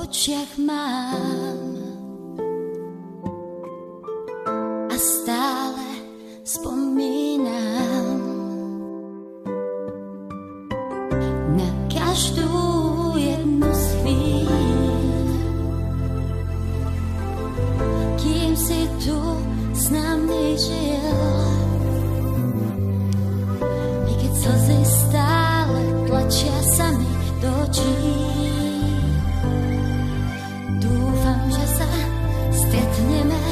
očiach mám a stále spomínam na každú jednu z chvíľ, kým si tu s nami žil. I keď slzy stále tlačia sa mi do očí, dúfam, že sa stretneme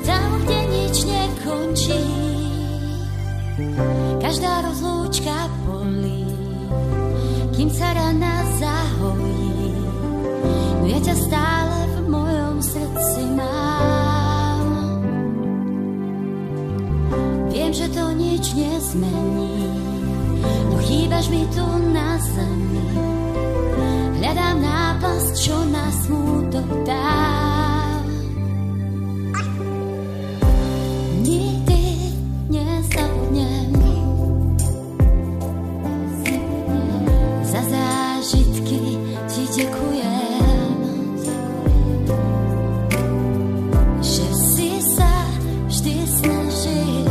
tam, kde nič nekončí. Každá rozlúčka bolí, kým sa rana zahojí, no ja ťa stále v mojom srdci mám. Viem, že to nič nezmení, no chýbaš mi tu na zemi. Hľadám náplasť, čo na smútok dá. Nikdy nezabudnem za zážitky, ti ďakujem, že si sa vždy snažil,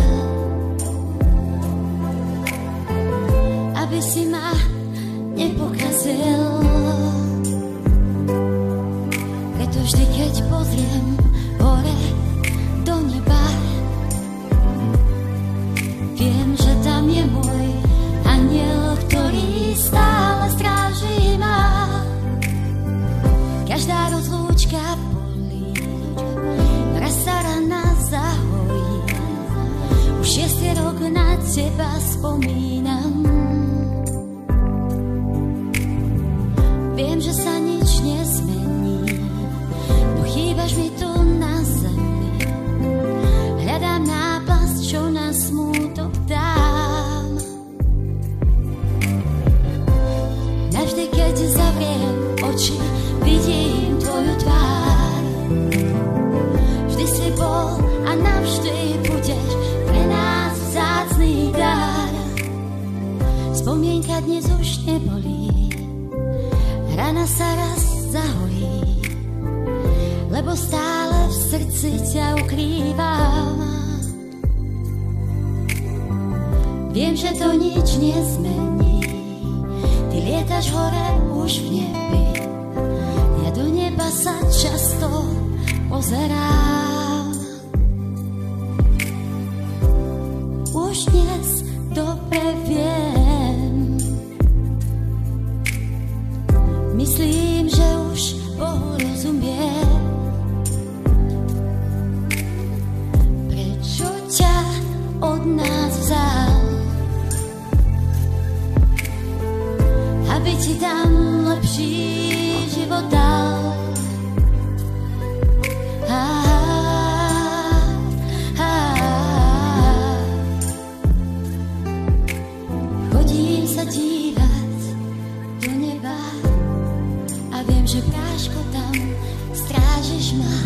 aby si ma nepokazil. Preto vždy, keď pozriem hore do neba, viem, že tam je môj anjel, ktorý stále stráži ma. Každá rozlúčka bolí, raz sa rana zahojí, už 6. rok na teba spomínam. Viem, že sa nič nezmení, no chýbaš mi tu na zemi. Hľadám náplasť, čo na smútok dám. Navždy, keď zavriem oči, vidím tvoju tvár. Vždy si bol a navždy budeš pre nás vzácny dar. Spomienka dnes už nebolí, rana sa raz zahojí, lebo stále v srdci ťa ukrývam. Viem, že to nič nezmení, ty lietaš hore už v nebi, ja do neba sa často pozerám. Už dnes dobre viem, myslím, že už Bohu rozumiem, prečo ťa od nás vzal, aby ti tam lepší život dal. Chodím sa dívať do neba a viem, že práško tam strážiš ma.